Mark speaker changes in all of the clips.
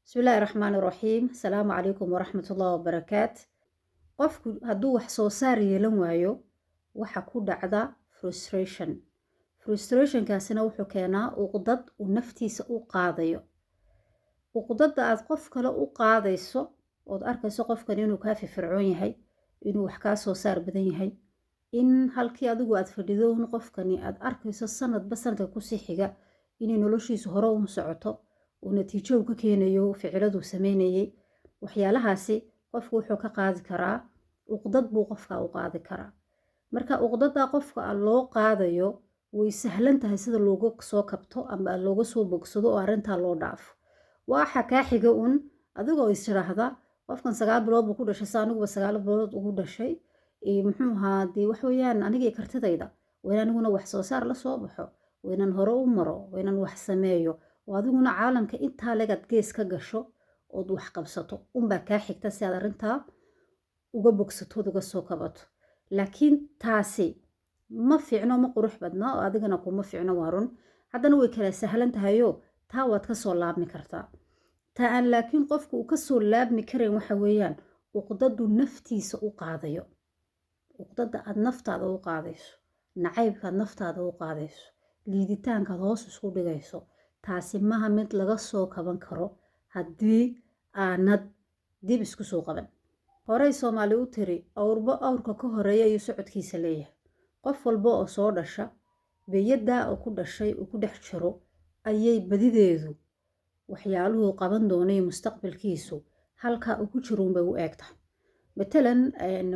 Speaker 1: بسم الله الرحمن الرحيم السلام عليكم ورحمة الله وبركاته qofku hadduu wax soo saar yeelan waayo waxa ku dhacda frustrationkaasina wuxuu keenaa uqdad uu naftiisa u qaadayo uqdada aad qof kale u qaadayso ood arkayso qofkan inuu kaa firfircoon yahay inuu wax kaa soo saar badan yahay in halkii adigu aad fadhido qofkani aad arkayso sanadba sanadka kusii xiga inay noloshiisu hore u socoto uu natiijo ka keenayo ficiladu sameynayay waxyaalahaasi qofku wuxuu ka qaadi karaa uqdad buu qofka u qaadi karaa marka uqdada qofka loo qaadayo way sahlan tahay sida looga soo kabto ama looga soo bogsado oo arrinta loo dhaafo waxa ka xiga adigoo is tiraahda qofkan 9 bilood buu ku dhashay saaniguba 9 bilood ugu dhashay muxuu ahaadee wax weeyaan aniga kartidayda waan aniguna wax soo saar la soo baxo waan hore u maro waan wax sameeyo oo adiguna caalamka inta lagad gees ka gasho oo wax qabsato baa ka xigta si aad arrinta uga bogsato uga soo kabato laakiin taasi ma fiicno ma qurux badna oo adigana kuma fiicno waarun haddana way kala sahlan tahayo taa waad ka soo laabmi kartaa taa laakiin qofku uu ka soo laabmi kareen waxa weeyaan uqdadu naftiisa u qaadayo uqdada aad naftaada u qaadayso nacaybka naftaada u qaadayso liiditaanka hoos isku dhigayso taasi maaha mid laga soo kaban karo haddii aanad dib isku soo qaban horey Soomaali u tiri awrba awrka ka horeeya iyo socodkiisa leeyahay qof walba oo soo dhasha beeyada oo ku dhashay oo ku dhex jiro ayay badideedu waxyaaluhu qaban doonay mustaqbalkiisu halka uu ku jiro bay u eegtaa matalan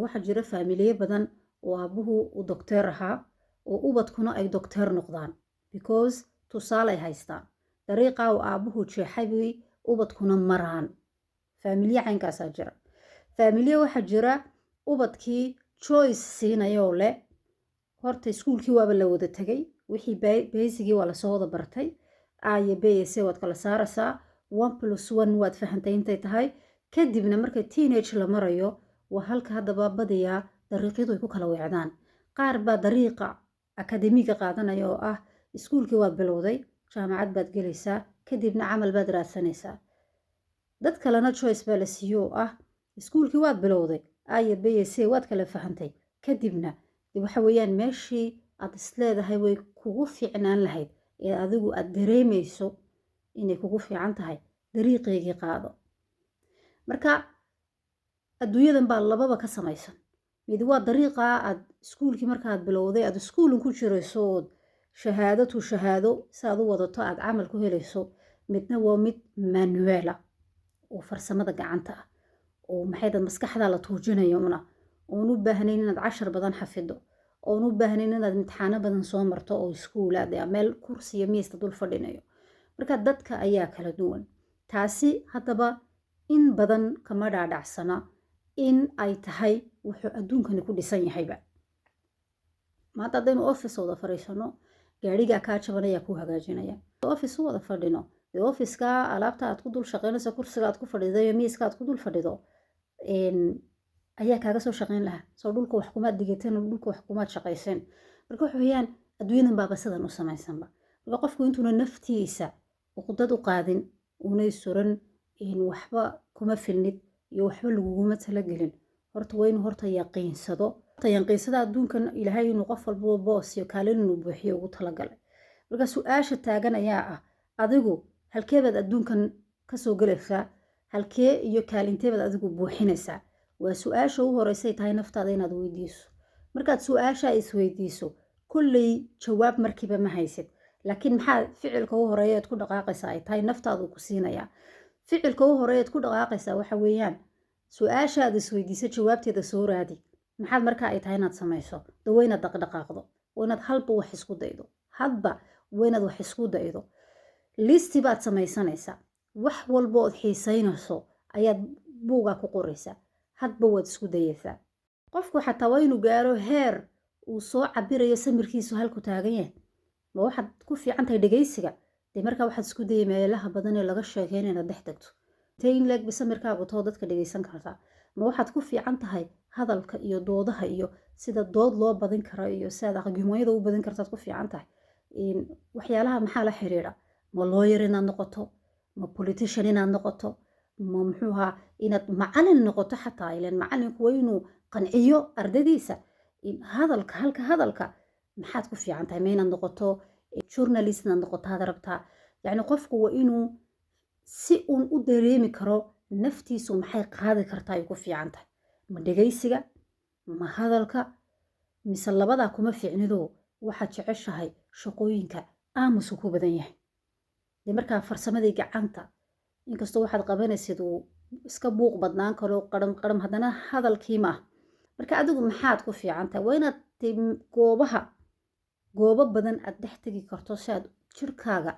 Speaker 1: waxa jira faamiliye badan oo aabuhu u doctor ahaa oo ubadkuna ay doctor noqdaan because tusaale haystaan dariiqa oo aabuhu jeexay ubadkuna maraan faamiliye caynkaas jira faamiliye waxa jira ubadkii choice siinayo le horta iskuulkii waaba la wada tagay wixii basicii waa la soo wada bartay iyo BSc waad kala saaraysaa 1+1 waad fahantay intay tahay kadibna marka teenage la marayo waa halka hadaba badiyaa dariiqyadu ay ku kala weecdaan qaar baa dariiqa akademiga qaadanaya oo ah iskuulkii waad bilowday jaamacad baad gelaysaa kadibna camal baad raadsanaysaa dad kalena choice baa la siiyo ah iskuulkii waad bilowday iyo BSc waad kala fahantay kadibna waxa weeyaan meeshii aad isleedahay way kugu fiicnaan lahayd ee adigu aad dareemayso inay kugu fiican tahay dariiqeygii qaado marka adduunyadan baa lababa ka samaysan mid waa dariiqa aad iskuulkii markaad bilowday aad iskuulin ku jirayso shahaado saad u wadato aad camal ku helayso midna waa mid manual oo farsamada gacanta ah oo maxay maskaxda la tuujinayo oo u baahnayn inaad 10 badan xafido oo u baahnayn inaad imtixaano badan soo marto oo iskuul aad meel kursi iyo miis dul fadhinayo marka dadka ayaa kala duwan taasi hadaba in badan kama dhaadhacsana in ay tahay wuxuu adduunkani ku dhisan yahayba maanta hadaynu office wada fariisano gaariga ka jabanaya ku hagaajinaya office wada fadhino office-ka alaabta aad ku dul shaqeynayso kursiga aad ku fadhido iyo miiska aad ku dul fadhido ayaa kaaga soo shaqeyn lahaa soo dhulka wax kuma digateen dhulka wax kuma shaqeyseen marka wax weeyaan adduunyadan baa sidan u samaysanba marka qofku intuu naftiisa uqdad u qaadin una suran in waxba kuma filnid iyo waxba laguguma talagelin horta weyn horta yaqiinsado adduunkan ilaahay inuu qof walba boos iyo kaalin inuu buuxiyo ugu talagalay marka su'aasha taagan ayaa ah adigu halkeebaad adduunkan ka soo galaysaa halkee iyo kaalinteebaad adigu buuxinaysaa waa su'aasha ugu horeysay tahay naftaada inaad weydiiso markaad su'aasha is weydiiso kulley jawaab markiiba ma haysid laakiin maxaa ficilka ugu horeeya aad ku dhaqaaqaysaa ay tahay naftaadu ku siinaya ficilka ugu horeeya aad ku dhaqaaqaysaa waxa weeyaan su'aasha aad is weydiisay jawaabteeda soo raadi maxaad markaa ay tahay inaad samayso daweyna dhaqdhaqaaqdo waynaad halba wax isku daydo listi baad samaysanaysaa wax walba oo xiisaynayso ayaad buuga ku qoraysaa hadba waad isku dayaysaa qofku xataa waa inuu gaaro heer uu soo cabirayo samirkiisu halku taagan yahay ma waxaad ku fiican tahay dhageysiga markaa waxaad isku dayay meelaha badan ee laga sheekeyn inaad dhex tagto tayn leeg samirkaagu too dadka dhageysan kartaa ma waxaad ku fiican tahay hadalka iyo doodaha iyo sida dood loo badin karo iyo sida aqoonyada u badin kartaad ku fiican tahay waxyaalaha maxaa la xiriira ma lawyer inaad noqoto ma politician inaad noqoto ma muxuu ahaa inaad macalin noqoto xataa ilan macalinku waa inuu qanciyo ardadiisa hadalka maxaad ku fiican tahay ma inaad noqoto journalist inaad noqoto had rabtaa yacni qofku waa inuu si uun u dareemi karo naftiisu maxay qaadi kartaa ay ku fiican tahay ma dhegaysiga ma hadalka mise labadaa kuma fiicnido waxaad jeceshahay shaqooyinka aamusu ku badan yahay dee markaa farsamadii gacanta inkastoo waxaad qabanaysid uu iska buuq badnaan karo qaram haddana hadalkii ma ah marka adigu maxaad ku fiican tahay waa inaad goobo badan aad dhex tegi karto si aad jirkaaga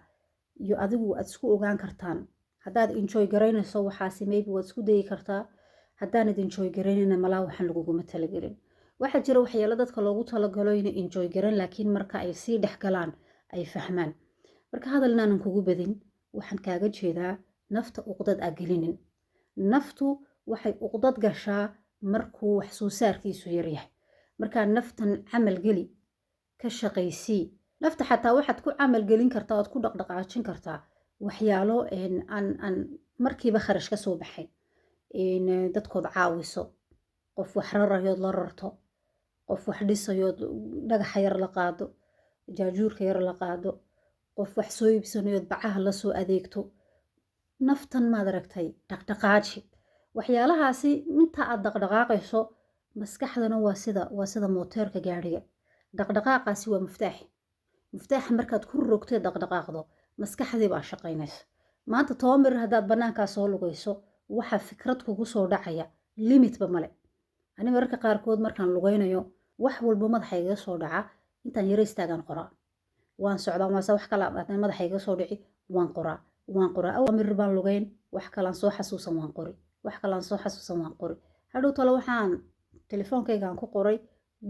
Speaker 1: iyo adigu aad isku ogaan kartaan haddaad enjoy garaynayso waxaasi maybe waad isku dayi kartaa haddaanad enjoy garaynayna malaa waxaan laguguma talagelin waxaa jira waxyaalo dadka loogu talagalo inay enjoy garan laakiin marka ay sii dhex galaan ay fahmaan marka hadal inaanan kugu badin waxaan kaaga jeedaa nafta uqdad aa gelinin naftu waxay uqdad gashaa markuu wax soo saarkiisu yaryahay markaa naftan camal geli ka shaqaysii nafta xataa waxaad ku camal gelin kartaa ood ku dhaqdhaqaajin kartaa waxyaalo aan markiiba kharash ka soo baxayn dadkood caawiso qof wax rarayood la rarto qof wax dhisayood dhagaxa yar la qaado jaajuurka yar la qaado qof wax soo iibsanayood bacaha la soo adeegto naftan maad aragtay dhaqdhaqaaji waxyaalahaasi inta aad dhaqdhaqaaqayso maskaxdana waa sida mooteerka gaadhiga dhaqdhaqaaqaasi waa muftaaxa markaad ku rogtay dhaqdhaqaaqdo maskaxdii baa shaqaynaysa maanta 10 mir haddaad bannaankaa soo lugayso waxa fikrad kugu soo dhacaya limitba male ani mararka qaarkood markaan lugaynayo wax walba madaxa iga soo dhaca intaan yara istaagaan qoraa waan socdaa maase wax kala madaxa iga soo dhici waan qoraa aw mir baan lugayn wax kalaan soo xasuusan waan qori hadhow talo waxaan telefoonkaygaan ku qoray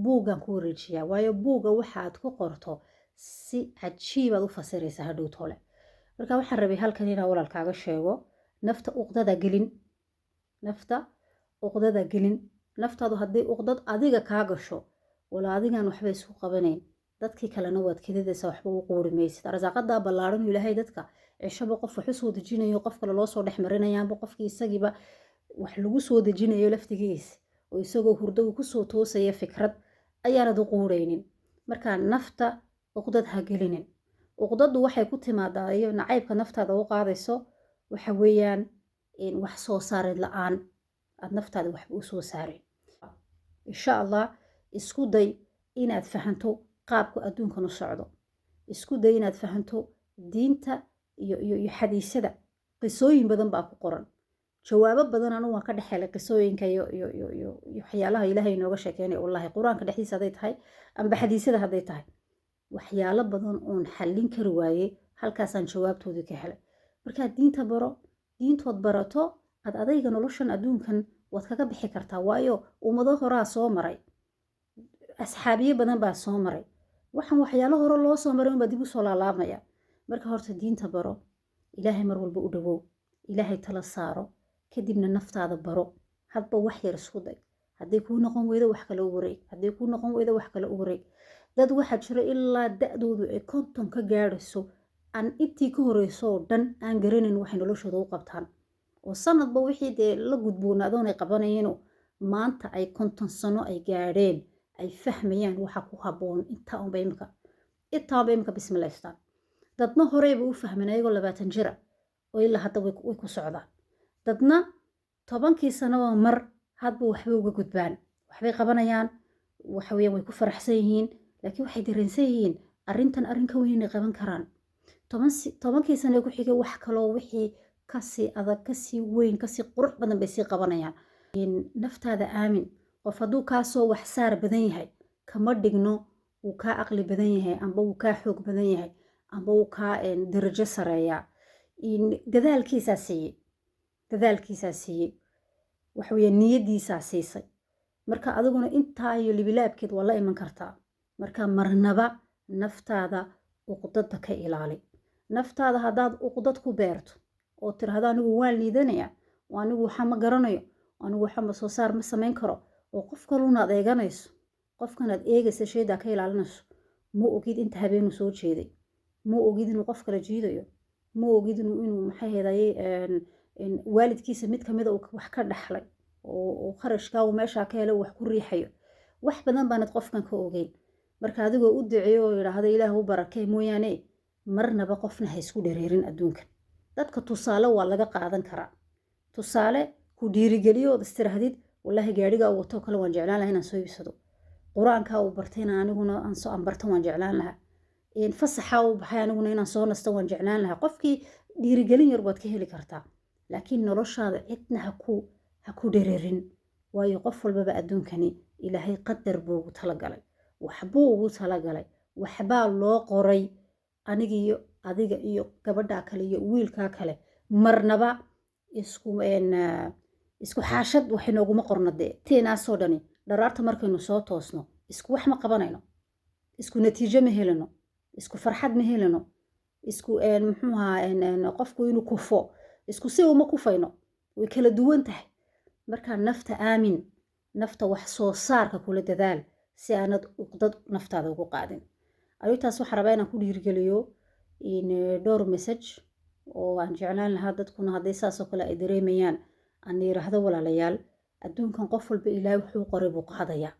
Speaker 1: buuggaan ku wareejiyaa waayo buugga waxaad ku qorto si cajiibaad u fasiraysa hadhow tole marka waxaan rabay halkan inaan walaalkaaga sheego nafta uqdada gelin naftaadu hadday uqdad adiga kaa gasho wala adigaan waxba isku qabanayn dadkii kalena waad kedidaysa waxba u quuri maysid arsaaqadaa ballaaran ilaahay dadka cishaba qof wax u soo dejinayo qof kale loo soo dhex marinayaanba qofkii isagiiba wax lagu soo dejinayo laftigiisa oo isagoo hurdo uu kusoo toosaya fikrad ayaanad u quuraynin markaa nafta uqdad ha gelinin uqdadu waxay ku timaadaa iyo nacaybka naftaada u qaadayso waxa weeyaan wax soo saarid la-aan aad naftaada waxba u soo saarin insha allah isku day inaad fahanto qaabku adduunkan u socdo isku day inaad fahanto diinta iyo xadiisyada qisooyin badan baa ku qoran jawaabo badan anu waan ka dhex helay qisooyinka iyo waxyaalaha ilaahay inooga sheekeynaya wallahi qur-aanka dhexdiisa hadday tahay amba xadiisyada hadday tahay waxyaalo badan oon xallin kari waayey halkaasaan jawaabtoodii ka helay markaad diintood barato aad adayga noloshan adduunkan waad kaga bixi kartaa waayo ummado horaa soo maray asxaabiye badan baa soo maray waxyaalo hore loo soo maray unbaa dib u soo laalaabmaya marka horta diinta baro ilaahay mar walba u dhawow ilaahay tala saaro kadibna naftaada baro hadba wax yar isku day hadday kuu noqon weydo wax kale u wareeg dad waxaa jira ilaa da-doodu ay 50 ka gaadhayso aan intii ka horeyso oo dhan aan garanayn waxay noloshooda u qabtaan oo sanadba wixii dee la gudboonaadoon ay qabanayeen maanta ay 50 sano ay gaadheen ay fahmayaan waxa ku habboon intaa unba imika bismilaystaan dadna horeyba u fahman ayagoo 20 jira oo ilaa hadda way ku socdaan dadna 10kii sanaba mar hadba waxbay uga gudbaan waxbay qabanayaan waxaweyaan way ku faraxsan yihiin laakiin waxay dareensan yihiin arrin ka weyn inay qaban karaan 10kii sano ku xigay wax kaloo wixii kasii adag kasii weyn kasii qurux badan bay sii qabanayaan naftaada aamin qof hadduu kaa soo wax saar badan yahay kama dhigno wuu kaa aqli badan yahay amba wuu kaa xoog badan yahay amba wuu kaa darajo sareeyaa dadaalkiisaa siiyey waxaweye niyadiisaa siisay marka adiguna intaa iyo libilaabkeed waa la iman kartaa marka marnaba naftaada uqdada ka ilaali naftaada haddaad uqdad ku beerto oo tirahdo anigu waan liidanaya oo anigu waxa ma garanayo anigu waxa ma soo saar ma samayn karo oo qof kalunaad eeganayso qofkanaad eegaysa shaydaa ka ilaalinayso ma ogid inta habeenu soo jeeday ma ogid inuu qof kala jiidayo ma ogid inuu maxay heedaye waalidkiisa mid kamida wax ka dhaxlay oo kharashkaa uu meeshaa ka helo wax ku riixayo wax badan baanad qofkan ka ogeyn marka adigoo u duceeyo oo yidhaahda ilaah u barakee mooyaane marnaba qofna ha isku dhareerin adduunkan dadka tusaale waa laga qaadan karaa tusaale ku dhiirigeliyo ood istirahdid wallaahi gaadhigaa uu wato kale waan jeclaan lahaa inaan soo iibsado qur-aankaa uu bartayna aniguna aan barto waan jeclaan lahaa fasaxa uu baxay aniguna inaan soo nasto waan jeclaan lahaa qofkii dhiirigelin yar baad ka heli kartaa laakiin noloshaada cidna ha ku dhareerin waayo qof walbaba adduunkani ilaahay qadar buu ugu talagalay waxbuu ugu talagalay waxbaa loo qoray anigiiyo adiga iyo gabadhaa kale iyo wiilkaa kale marnaba isku xaashad wax inooguma qorno dee teenaasoo dhani dharaarta markaynu soo toosno isku wax ma qabanayno isku natiijo ma helino isku farxad ma helino isku muxuuhaa qofku inuu kufo isku si uma kufayno way kala duwan tahay markaa nafta aamin nafta wax soo saarka kula dadaal si aanad uqdad naftaada ugu qaadin ayutaas waxaa rabaa inaan ku dhiirigeliyo dhowr message oo aan jeclaan lahaa dadkuna hadday saasoo kale ay dareemayaan aan yiraahdo walaalayaal adduunkan qof walba ilaahay wuxuu qoray buu qaadayaa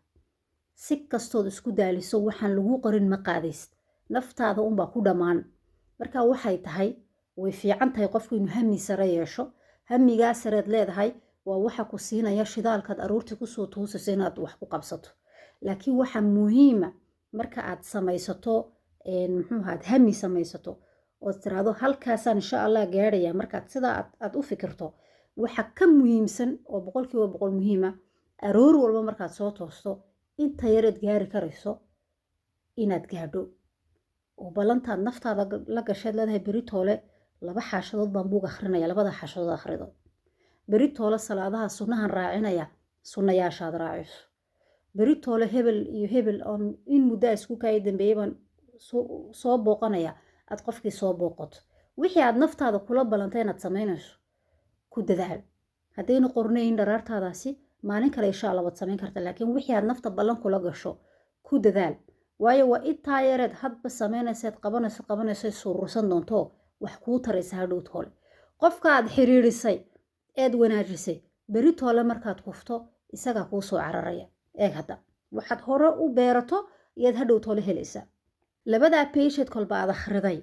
Speaker 1: si kastood isku daaliso waxaan lagu qorin ma qaadaysid naftaada unbaa ku dhammaan marka waxay tahay way fiican tahay qofku inuu hami sare yeesho hamigaa sareed leedahay waa waxa ku siinaya shidaalkaad aruurtii kusoo tuusayso inaad wax ku qabsato laakiin waxa muhiima marka aad samaysato muxuuhaad hami samaysato ood tiraahdo halkaasaan insha allah gaadhaya markaad sidaa aad u fikirto waxa ka muhiimsan oo 100% muhiima aroor walba markaad soo toosto inta yareed gaari karayso inaad gaadho oo ballantaad naftaada la gasheed leedahay beritoole 2 xaashadood baan buug akhrinaya 2 xaashadood akhrido beritoole salaadaha sunnahan raacinaya sunnayaashaad raaciso beritoole hebel iyo hebel on in muddo isku kaay dambeeyay baan soo booqanaya aad qofkii soo booqato wixii aad naftaada kula balantay inaad samaynayso ku dadaal haddayna qornayn dharaartaadaasi maalin kale insha Allah waad samayn kartaa laakiin wixii aad nafta ballan kula gasho ku dadaal waayo waa intaa yareed hadba samaynaysaad qabanayso suurursan doonto wax kuu taraysa hadhowtoole qofka aad xiriirisay eed wanaajisay beritoole markaad kufto isagaa kuu soo cararaya eeg hadda waxaad hore u beerato iyaad hadhowtoole helaysaa labadaa pageed kolba aad akhriday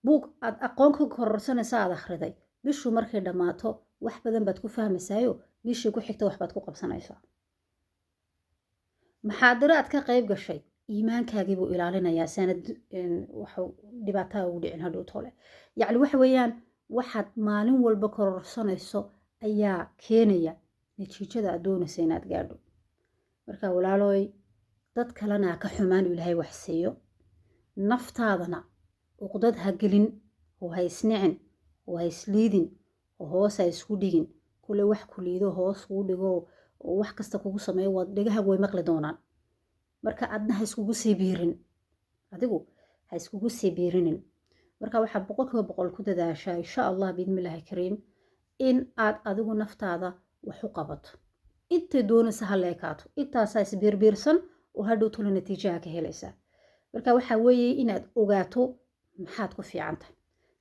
Speaker 1: buug aad aqoon ka kororsanaysa aad akhriday bishu markay dhammaato wax badan baad ku fahmaysaayo bishii ku xigta waxbaad ku qabsanaysaa maxaadiro aad ka qayb gashay iimaankaagii buu ilaalinayaa sanad waxuu dhibaatada ugu dhicin hadhowtoole yacni waxa weeyaan waxaad maalin walba kororsanayso ayaa keenaya natiijada aad doonaysa inaad gaadho marka walaalooy dad kalena ka xumaan ilaahay wax siiyo naftaadana uqdad ha gelin oo ha isnicin oo ha isliidin oo hoos ha isku dhigin kule wax ku liido hoos kuu dhigo oo wax kasta kugu sameeyo waad dhagaha way maqli doonaan marka adna ha iskugu sii biirin adigu ha iskugu sii biirinin marka waxaad 100% ku dadaashaa insha Allah biidmillaahi kariim in aad adigu naftaada wax u qabato inta doonaysa ha leekaato intaasaa isbiirbiirsan oo hadhow tolo natiijaha ka helaysaa marka waxa weeye inaad ogaato maxaad ku fiican tahay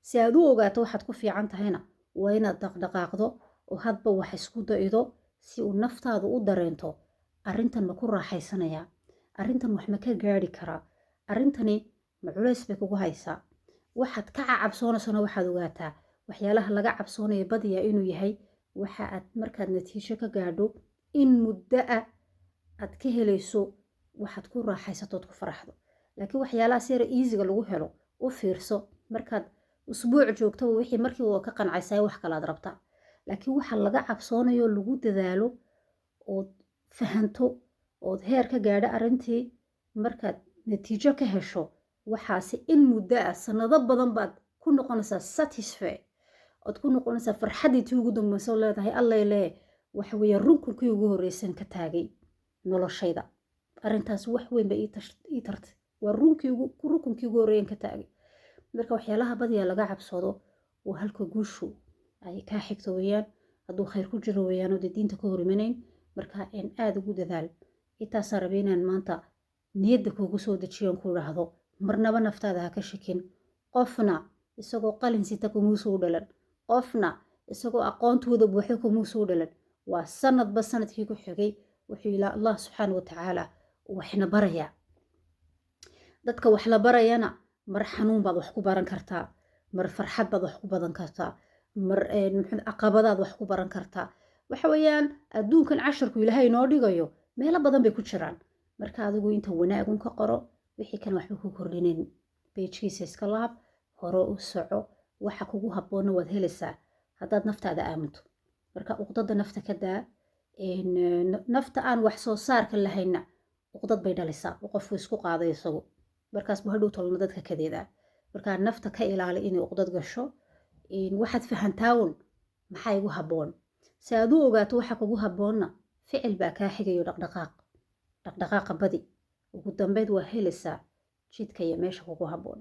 Speaker 1: si aad u ogaato waxaad ku fiican tahayna waa inaad dhaqdhaqaaqdo oo hadba wax isku daydo si uu naftaadu u dareento arrintan ma ku raaxaysanayaa arrintan wax ma ka gaari karaa arrintani ma culays bay kugu haysaa waxaad ka cabsoonaysana waxaad ogaataa waxyaalaha laga cabsoonayo badiyaa inuu yahay waxa aad markaad natiijo ka gaadho in muddo aad ka helayso waxaad ku raaxaysatood ku faraxdo laakiin waxyaalaha si yar easy-ga lagu helo u fiirso markaad usbuuc joogto wixii markii uu ka qancaysaa wax kale aad rabtaa laakiin waxa laga cabsoonayo lagu dadaalo oo fahanto oo heer ka gaadho arrintii markaad natiijo ka hesho waxaasi in muddo sanado badan baad ku noqonaysaa satisfied ood ku noqonaysaa farxadii tii ugu dambayso leedahay allayle waxa weeye runkunkii ugu horreysan ka taagay noloshayda arrintaas wax weyn bay ii tartay waa rukunkii ugu horreeyan ka taagay marka waxyaalaha badiyaa laga cabsado oo halka guushu ay kaa xigto weeyaan hadduu khayr ku jiro weeyaan oo diinta ka horimaneyn marka in aad ugu dadaal intaasaa rabay inaan maanta niyadda kuugu soo dejiyoon ku idhaahdo marnaba naftaada ha ka shakin qofna isagoo qalin sita kumuu soo dhalan, qofna isagoo aqoontooda buuxda kumuu soo dhalan. waa sanadba sanadkii ku xigay wuxuu ilaa allah subxaana watacaala waxna barayaa. dadka wax la barayana mar xanuun baad wax ku baran kartaa, mar farxad baad wax ku badan kartaa, mar caqabadaad wax ku baran kartaa. waxa weeyaan adduunkan casharku ilaahay inoo dhigayo meelo badan bay ku jiraan. marka adigu inta wanaagun ka qoro, wixii kan waxba ku kordhinayn beejkiisa iska laab, hore u soco, waxa kugu habboonna waad helaysaa haddaad naftaada aaminto. marka uqdada nafta ka daa. nafta aan wax soo saarka lahayna uqdad bay dhalisaa oo qofku isku qaaday isagu, markaas buu hadhow tolna dadka kadeedaa. markaa nafta ka ilaali inay uqdad gasho. waxaad fahantaawun maxaa igu habboon. si aad u ogaato waxa kugu habboonna ficil baa kaa xigayo dhaqdhaqaaqa badi. ugu dambeyd waa helaysaa jidka iyo meesha kugu habboon.